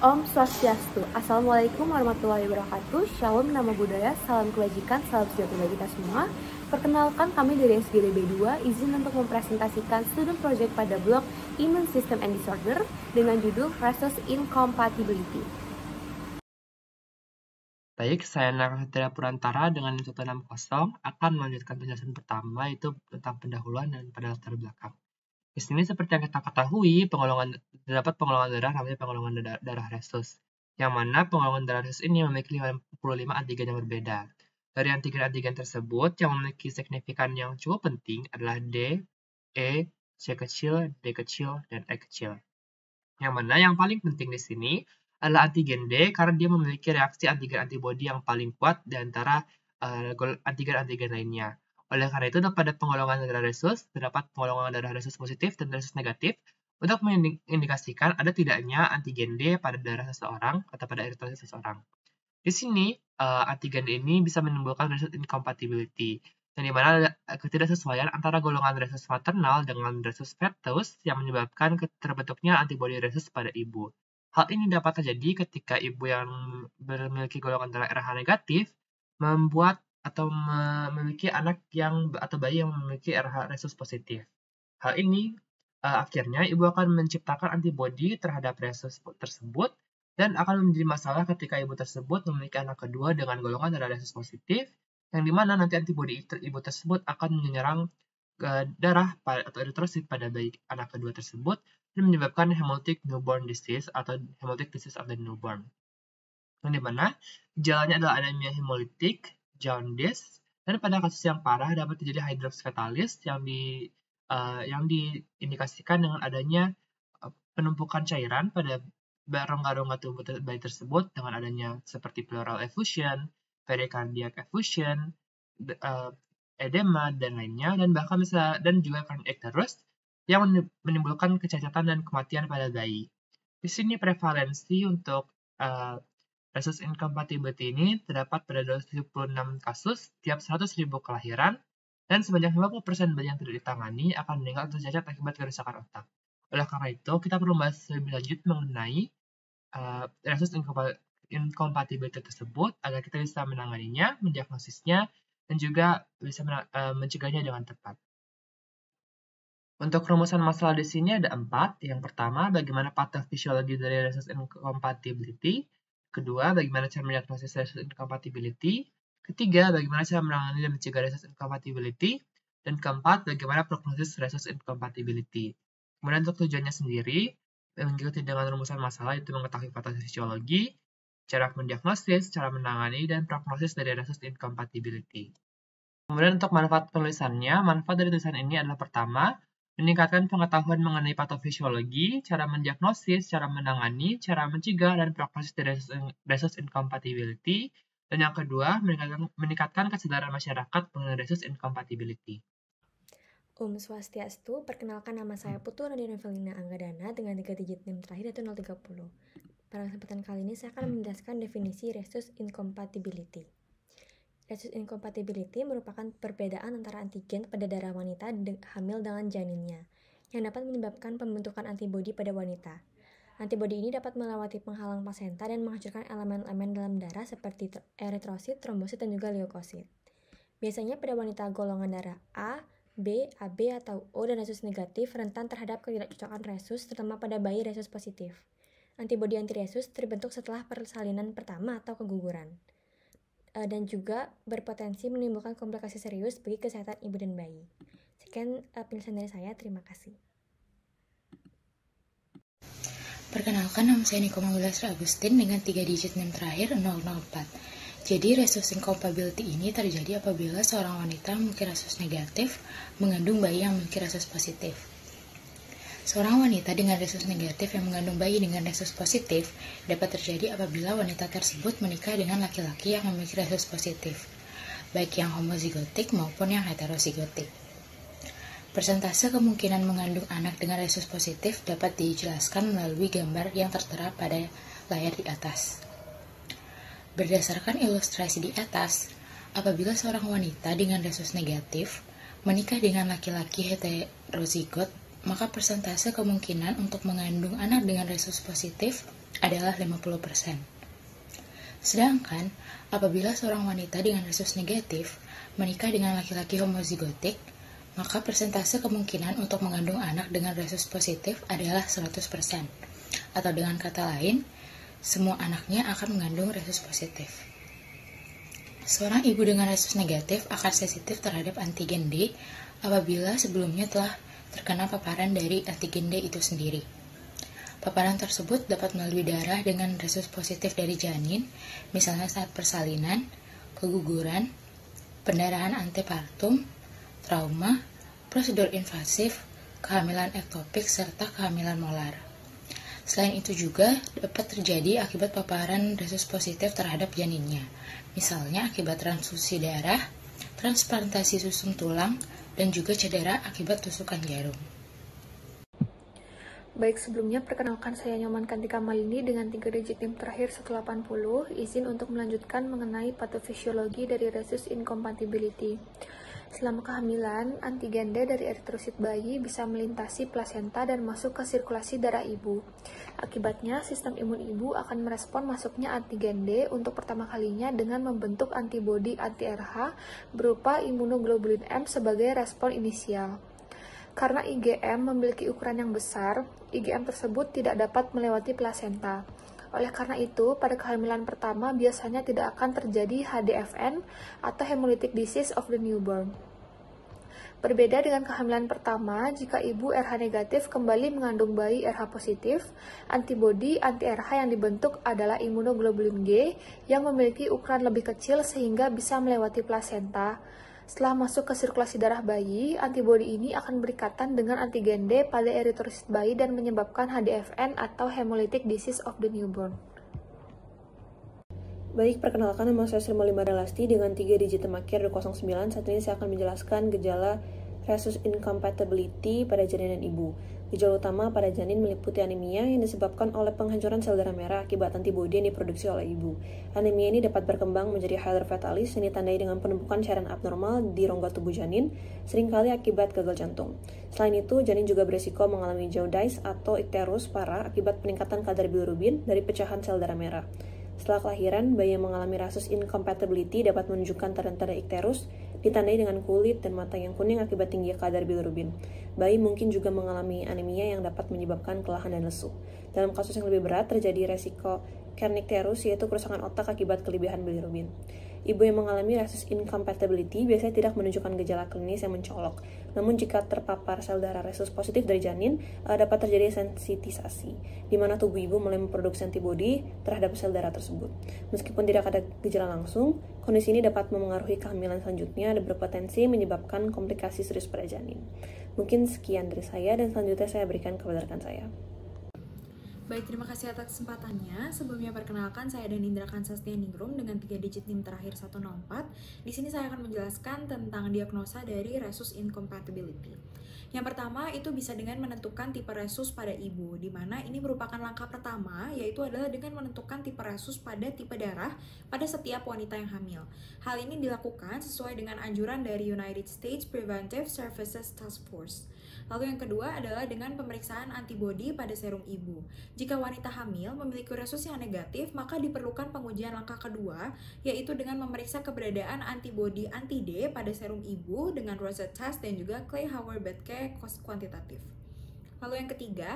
Om Swastiastu. Assalamualaikum warahmatullahi wabarakatuh. Shalom, nama budaya, salam kebajikan, salam sejahtera bagi kita semua. Perkenalkan, kami dari SGD B2 izin untuk mempresentasikan student project pada blog Immune System and Disorder dengan judul Resus Incompatibility. Baik, saya Narasatria Purantara dengan 160 akan melanjutkan penjelasan pertama, yaitu tentang pendahuluan dan pada latar belakang. Di sini seperti yang kita ketahui, terdapat penggolongan darah namanya penggolongan darah resus, yang mana penggolongan darah resus ini memiliki 55 antigen yang berbeda. Dari antigen-antigen tersebut, yang memiliki signifikan yang cukup penting adalah D, E, C kecil, D kecil, dan E kecil. Yang mana yang paling penting di sini adalah antigen D karena dia memiliki reaksi antigen antibodi yang paling kuat di antara antigen-antigen lainnya. Oleh karena itu, pada penggolongan darah resus, terdapat penggolongan darah resus positif dan resus negatif untuk mengindikasikan ada tidaknya antigen D pada darah seseorang atau pada eritrosit seseorang. Di sini, antigen ini bisa menimbulkan resus incompatibility, yang dimana ada ketidaksesuaian antara golongan resus maternal dengan resus fetus yang menyebabkan terbentuknya antibodi resus pada ibu. Hal ini dapat terjadi ketika ibu yang memiliki golongan darah RH negatif membuat atau memiliki anak atau bayi yang memiliki RH resus positif. Hal ini akhirnya ibu akan menciptakan antibodi terhadap resus tersebut dan akan menjadi masalah ketika ibu tersebut memiliki anak kedua dengan golongan darah resus positif, yang dimana nanti antibodi ibu tersebut akan menyerang darah atau eritrosit pada bayi anak kedua tersebut dan menyebabkan hemolytic newborn disease atau hemolytic disease of the newborn. Yang dimana gejalanya adalah anemia hemolytik, jaundice, dan pada kasus yang parah dapat terjadi hydrops fetalis yang diindikasikan dengan adanya penumpukan cairan pada rongga-rongga tubuh bayi tersebut dengan adanya seperti pleural effusion, pericardiac effusion, edema dan lainnya, dan bahkan dan juga cardiac arrest yang menimbulkan kecacatan dan kematian pada bayi. Di sini prevalensi untuk resus incompatibility ini terdapat pada 276 kasus tiap 100.000 kelahiran, dan sebanyak 50% bayi yang tidak ditangani akan meninggal atau cacat akibat kerusakan otak. Oleh karena itu, kita perlu membahas lebih lanjut mengenai resus incompatibility tersebut agar kita bisa menanganinya, mendiagnosisnya, dan juga bisa mencegahnya dengan tepat. Untuk rumusan masalah di sini ada 4. Yang pertama, bagaimana patofisiologi dari resus incompatibility. Kedua, bagaimana cara mendiagnosis resus incompatibility. Ketiga, bagaimana cara menangani dan mencegah resus incompatibility. Dan keempat, bagaimana prognosis resus incompatibility. Kemudian untuk tujuannya sendiri, mengikuti dengan rumusan masalah itu mengetahui patofisiologi, cara mendiagnosis, cara menangani, dan prognosis dari resus incompatibility. Kemudian untuk manfaat penulisannya, manfaat dari tulisan ini adalah pertama, meningkatkan pengetahuan mengenai patofisiologi, cara mendiagnosis, cara menangani, cara mencegah, dan prognosis dari resus incompatibility. Dan yang kedua, meningkatkan kesadaran masyarakat mengenai resus incompatibility. Om Swastiastu, perkenalkan nama saya Putu Nadia Novelina Anggadana dengan 3 digit NIM terakhir yaitu 030. Pada kesempatan kali ini saya akan menjelaskan definisi resus incompatibility. Resus incompatibility merupakan perbedaan antara antigen pada darah wanita hamil dengan janinnya, yang dapat menyebabkan pembentukan antibodi pada wanita. Antibodi ini dapat melewati penghalang plasenta dan menghancurkan elemen-elemen dalam darah seperti eritrosit, trombosit, dan juga leukosit. Biasanya pada wanita golongan darah A, B, AB, atau O dan resus negatif rentan terhadap ketidakcocokan resus, terutama pada bayi resus positif. Antibodi anti-resus terbentuk setelah persalinan pertama atau keguguran, dan juga berpotensi menimbulkan komplikasi serius bagi kesehatan ibu dan bayi. Sekian penjelasan dari saya, terima kasih. Perkenalkan, nama saya Niko Magulasra Agustin dengan 3 digit NIM terakhir 004. Jadi, resus incompatibility ini terjadi apabila seorang wanita memiliki resus negatif mengandung bayi yang memiliki resus positif. Seorang wanita dengan resus negatif yang mengandung bayi dengan resus positif dapat terjadi apabila wanita tersebut menikah dengan laki-laki yang memiliki resus positif, baik yang homozigotik maupun yang heterozigotik. Persentase kemungkinan mengandung anak dengan resus positif dapat dijelaskan melalui gambar yang tertera pada layar di atas. Berdasarkan ilustrasi di atas, apabila seorang wanita dengan resus negatif menikah dengan laki-laki heterozigot maka persentase kemungkinan untuk mengandung anak dengan resus positif adalah 50%. Sedangkan, apabila seorang wanita dengan resus negatif menikah dengan laki-laki homozigotik, maka persentase kemungkinan untuk mengandung anak dengan resus positif adalah 100%. Atau dengan kata lain, semua anaknya akan mengandung resus positif. Seorang ibu dengan resus negatif akan sensitif terhadap antigen D apabila sebelumnya telah terkena paparan dari antigen D itu sendiri. Paparan tersebut dapat melalui darah dengan resus positif dari janin, misalnya saat persalinan, keguguran, pendarahan antepartum, trauma, prosedur invasif, kehamilan ektopik, serta kehamilan molar. Selain itu juga dapat terjadi akibat paparan resus positif terhadap janinnya, misalnya akibat transfusi darah, transplantasi susum tulang, dan juga cedera akibat tusukan jarum. Baik, sebelumnya perkenalkan saya Nyoman Kantika Malini dengan 3 digit NIM terakhir 180. Izin untuk melanjutkan mengenai patofisiologi dari resus incompatibility. Selama kehamilan, antigen D dari eritrosit bayi bisa melintasi plasenta dan masuk ke sirkulasi darah ibu. Akibatnya, sistem imun ibu akan merespon masuknya antigen D untuk pertama kalinya dengan membentuk antibodi anti-RH berupa imunoglobulin M sebagai respon inisial. Karena IgM memiliki ukuran yang besar, IgM tersebut tidak dapat melewati plasenta. Oleh karena itu, pada kehamilan pertama biasanya tidak akan terjadi HDFN atau hemolytic disease of the newborn. Berbeda dengan kehamilan pertama, jika ibu RH negatif kembali mengandung bayi RH positif, antibodi anti-RH yang dibentuk adalah imunoglobulin G yang memiliki ukuran lebih kecil sehingga bisa melewati plasenta. Setelah masuk ke sirkulasi darah bayi, antibodi ini akan berikatan dengan antigen D pada eritrosit bayi dan menyebabkan HDFN atau hemolytic disease of the newborn. Baik, perkenalkan nama saya Sri Maulimada Lasti dengan 3 digit NIM akhir 09. Saat ini saya akan menjelaskan gejala resus incompatibility pada janin dan ibu. Gejala utama pada janin meliputi anemia yang disebabkan oleh penghancuran sel darah merah akibat antibodi yang diproduksi oleh ibu. Anemia ini dapat berkembang menjadi hilar fetalis yang ditandai dengan penumpukan cairan abnormal di rongga tubuh janin, seringkali akibat gagal jantung. Selain itu, janin juga berisiko mengalami jaundice atau ikterus parah akibat peningkatan kadar bilirubin dari pecahan sel darah merah. Setelah kelahiran, bayi yang mengalami resus incompatibility dapat menunjukkan tanda-tanda ikterus, ditandai dengan kulit dan mata yang kuning akibat tinggi kadar bilirubin. Bayi mungkin juga mengalami anemia yang dapat menyebabkan kelelahan dan lesu. Dalam kasus yang lebih berat, terjadi resiko kernicterus, yaitu kerusakan otak akibat kelebihan bilirubin. Ibu yang mengalami resus incompatibility biasanya tidak menunjukkan gejala klinis yang mencolok. Namun jika terpapar sel darah resus positif dari janin, dapat terjadi sensitisasi, di mana tubuh ibu mulai memproduksi antibodi terhadap sel darah tersebut. Meskipun tidak ada gejala langsung, kondisi ini dapat memengaruhi kehamilan selanjutnya dan berpotensi menyebabkan komplikasi serius pada janin. Mungkin sekian dari saya, dan selanjutnya saya berikan kepada rekan saya. Baik, terima kasih atas kesempatannya. Sebelumnya perkenalkan, saya Danindra Kansastia Ningrum dengan 3 digit NIM terakhir 104. Di sini saya akan menjelaskan tentang diagnosa dari resus incompatibility. Yang pertama itu bisa dengan menentukan tipe resus pada ibu, di mana ini merupakan langkah pertama, yaitu adalah dengan menentukan tipe resus pada tipe darah pada setiap wanita yang hamil. Hal ini dilakukan sesuai dengan anjuran dari United States Preventive Services Task Force. Lalu yang kedua adalah dengan pemeriksaan antibodi pada serum ibu. Jika wanita hamil memiliki resus yang negatif, maka diperlukan pengujian langkah kedua, yaitu dengan memeriksa keberadaan antibodi anti-D pada serum ibu dengan Rosette test dan juga Clay-Howard-Bethke kuantitatif. Lalu yang ketiga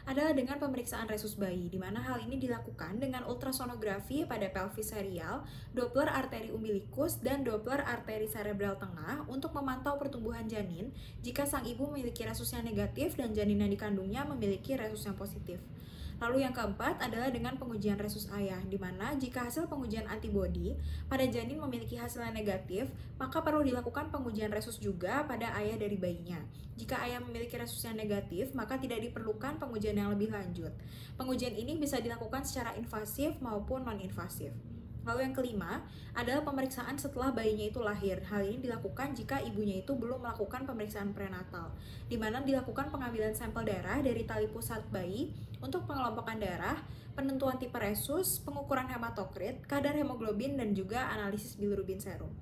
adalah dengan pemeriksaan resus bayi, di mana hal ini dilakukan dengan ultrasonografi pada pelvis serial, Doppler arteri umbilikus, dan Doppler arteri cerebral tengah untuk memantau pertumbuhan janin jika sang ibu memiliki resus yang negatif dan janin yang dikandungnya memiliki resus yang positif. Lalu yang keempat adalah dengan pengujian resus ayah, di mana jika hasil pengujian antibodi pada janin memiliki hasil yang negatif, maka perlu dilakukan pengujian resus juga pada ayah dari bayinya. Jika ayah memiliki resus yang negatif, maka tidak diperlukan pengujian yang lebih lanjut. Pengujian ini bisa dilakukan secara invasif maupun non-invasif. Lalu yang kelima adalah pemeriksaan setelah bayinya itu lahir. Hal ini dilakukan jika ibunya itu belum melakukan pemeriksaan prenatal, di mana dilakukan pengambilan sampel darah dari tali pusat bayi untuk pengelompokan darah, penentuan tipe resus, pengukuran hematokrit, kadar hemoglobin, dan juga analisis bilirubin serum.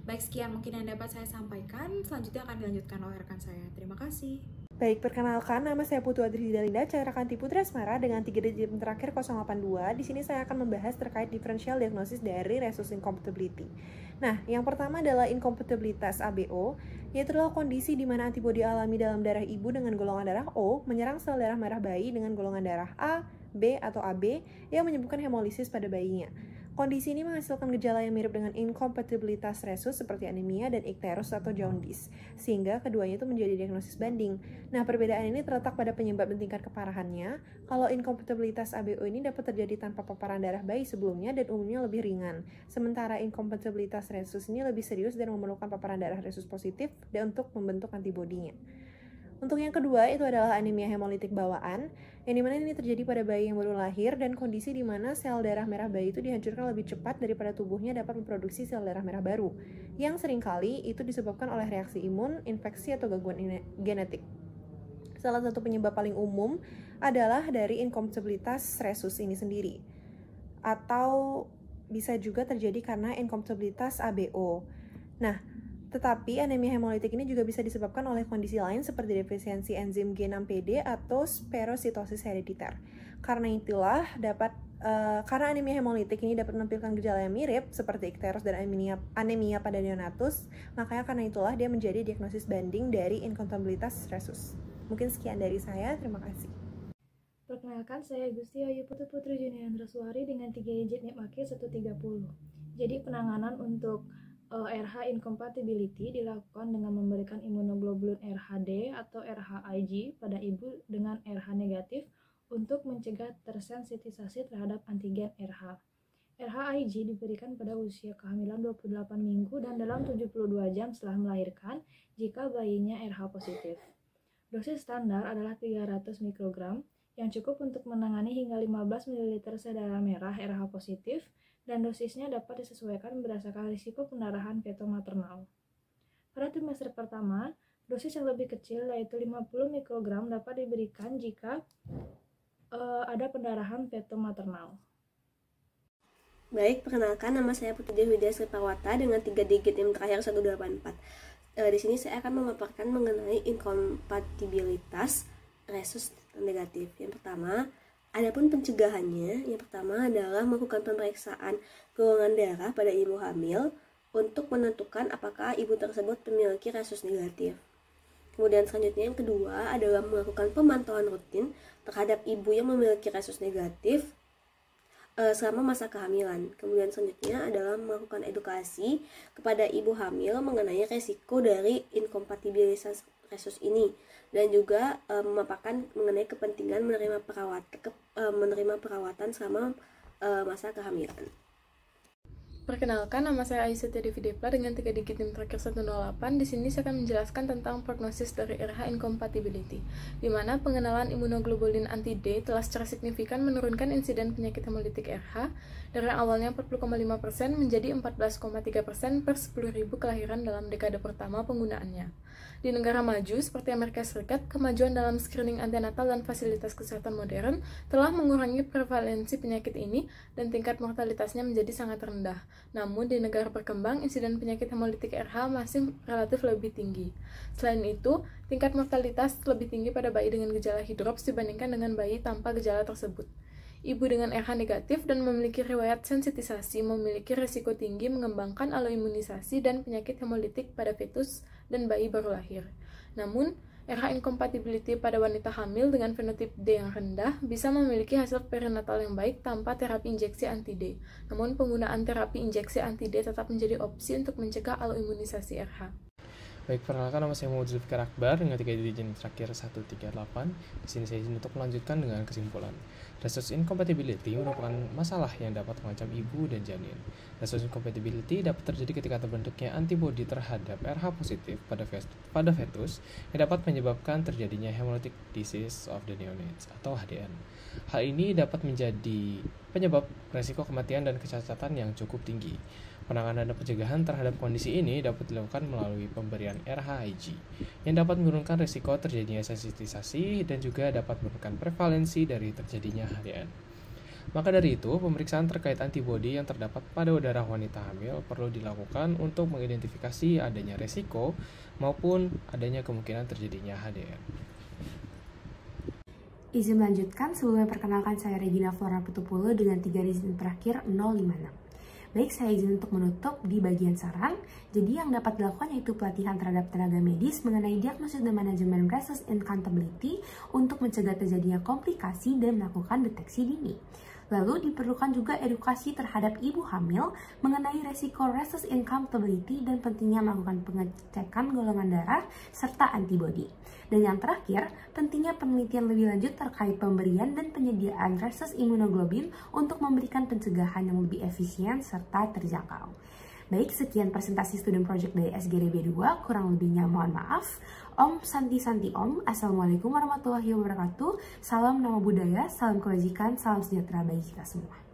Baik, sekian mungkin yang dapat saya sampaikan. Selanjutnya akan dilanjutkan oleh rekan saya. Terima kasih. Baik, perkenalkan, nama saya Putu Adridalinda, Chandrakantih Putra Asmara dengan 3 digit terakhir 082. Di sini saya akan membahas terkait differential diagnosis dari rhesus incompatibility. Nah, yang pertama adalah incompatibilitas ABO, yaitu adalah kondisi di mana antibodi alami dalam darah ibu dengan golongan darah O menyerang sel darah merah bayi dengan golongan darah A, B, atau AB yang menyebabkan hemolisis pada bayinya. Kondisi ini menghasilkan gejala yang mirip dengan incompatibilitas rhesus seperti anemia dan ikterus atau jaundice, sehingga keduanya itu menjadi diagnosis banding. Nah, perbedaan ini terletak pada penyebab dan tingkat keparahannya. Kalau incompatibilitas ABO ini dapat terjadi tanpa paparan darah bayi sebelumnya dan umumnya lebih ringan, sementara incompatibilitas rhesus ini lebih serius dan memerlukan paparan darah rhesus positif dan untuk membentuk antibodinya. Untuk yang kedua, itu adalah anemia hemolitik bawaan, yang dimana ini terjadi pada bayi yang baru lahir dan kondisi di mana sel darah merah bayi itu dihancurkan lebih cepat daripada tubuhnya dapat memproduksi sel darah merah baru, yang seringkali itu disebabkan oleh reaksi imun, infeksi, atau gangguan genetik. Salah satu penyebab paling umum adalah dari incompatibilitas rhesus ini sendiri, atau bisa juga terjadi karena incompatibilitas ABO. Nah, tetapi anemia hemolitik ini juga bisa disebabkan oleh kondisi lain seperti defisiensi enzim G6PD atau spherositosis herediter. Karena anemia hemolitik ini dapat menampilkan gejala yang mirip seperti ikterus dan anemia pada neonatus, makanya karena itulah dia menjadi diagnosis banding dari incompatibilitas rhesus. Mungkin sekian dari saya, terima kasih. Perkenalkan, saya Gusti Ayu Putri Juniandra Suwari dengan 3 digit NIP akhir 130. Jadi penanganan untuk RH incompatibility dilakukan dengan memberikan imunoglobulin RHD atau RHIG pada ibu dengan RH negatif untuk mencegah tersensitisasi terhadap antigen RH. RHIG diberikan pada usia kehamilan 28 minggu dan dalam 72 jam setelah melahirkan jika bayinya RH positif. Dosis standar adalah 300 mikrogram yang cukup untuk menangani hingga 15 ml sel darah merah RH positif, dan dosisnya dapat disesuaikan berdasarkan risiko pendarahan feto maternal. Pada trimester pertama, dosis yang lebih kecil yaitu 50 mikrogram dapat diberikan jika ada pendarahan feto maternal. Baik, perkenalkan, nama saya Putri Dewi Sripawata dengan 3 digit yang terakhir 184. Di sini saya akan memaparkan mengenai incompatibilitas rhesus negatif. Yang pertama, adapun pencegahannya, yang pertama adalah melakukan pemeriksaan golongan darah pada ibu hamil untuk menentukan apakah ibu tersebut memiliki rhesus negatif. Kemudian selanjutnya yang kedua adalah melakukan pemantauan rutin terhadap ibu yang memiliki rhesus negatif selama masa kehamilan. Kemudian selanjutnya adalah melakukan edukasi kepada ibu hamil mengenai resiko dari incompatibilitas rhesus ini, dan juga memaparkan mengenai kepentingan menerima perawatan selama masa kehamilan. Perkenalkan, nama saya Aisyah Devi Depla dengan 3 digit NIP terakhir 108. Di sini saya akan menjelaskan tentang prognosis dari RH incompatibility, di mana pengenalan imunoglobulin anti-D telah secara signifikan menurunkan insiden penyakit hemolitik RH dari awalnya 40,5% menjadi 14,3% per 10.000 kelahiran dalam dekade pertama penggunaannya. Di negara maju seperti Amerika Serikat, kemajuan dalam screening antenatal dan fasilitas kesehatan modern telah mengurangi prevalensi penyakit ini dan tingkat mortalitasnya menjadi sangat rendah. Namun di negara berkembang, insiden penyakit hemolitik RH masih relatif lebih tinggi. Selain itu, tingkat mortalitas lebih tinggi pada bayi dengan gejala hidrops dibandingkan dengan bayi tanpa gejala tersebut. Ibu dengan RH negatif dan memiliki riwayat sensitisasi memiliki risiko tinggi mengembangkan aloimunisasi dan penyakit hemolitik pada fetus dan bayi baru lahir. Namun, RH incompatibility pada wanita hamil dengan fenotip D yang rendah bisa memiliki hasil perinatal yang baik tanpa terapi injeksi anti-D. Namun, penggunaan terapi injeksi anti-D tetap menjadi opsi untuk mencegah aloimunisasi RH. Baik, perkenalkan, nama saya Muhammad Zulfikar Akbar dengan 3 digit terakhir 138. Di sini saya izin untuk melanjutkan dengan kesimpulan. Rhesus incompatibility merupakan masalah yang dapat mengancam ibu dan janin. Rhesus incompatibility dapat terjadi ketika terbentuknya antibodi terhadap RH positif pada fetus yang dapat menyebabkan terjadinya hemolytic disease of the neonates atau HDN. Hal ini dapat menjadi penyebab resiko kematian dan kecacatan yang cukup tinggi. Penanganan dan pencegahan terhadap kondisi ini dapat dilakukan melalui pemberian RHIG yang dapat menurunkan risiko terjadinya sensitisasi dan juga dapat menurunkan prevalensi dari terjadinya HDN. Maka dari itu, pemeriksaan terkait antibodi yang terdapat pada darah wanita hamil perlu dilakukan untuk mengidentifikasi adanya risiko maupun adanya kemungkinan terjadinya HDN. Izin melanjutkan, sebelumnya perkenalkan saya Regina Flora Putupulo dengan 3 digit terakhir 056. Baik, saya izin untuk menutup di bagian saran. Jadi yang dapat dilakukan yaitu pelatihan terhadap tenaga medis mengenai diagnosis dan manajemen rhesus incompatibility untuk mencegah terjadinya komplikasi dan melakukan deteksi dini. Lalu diperlukan juga edukasi terhadap ibu hamil mengenai resiko rhesus incompatibility dan pentingnya melakukan pengecekan golongan darah serta antibodi. Dan yang terakhir, pentingnya penelitian lebih lanjut terkait pemberian dan penyediaan rhesus immunoglobulin untuk memberikan pencegahan yang lebih efisien serta terjangkau. Baik, sekian presentasi student project dari SGD B2, kurang lebihnya mohon maaf. Om Santi Santi Om, Assalamualaikum warahmatullahi wabarakatuh. Salam nama budaya, salam kebajikan, salam sejahtera bagi kita semua.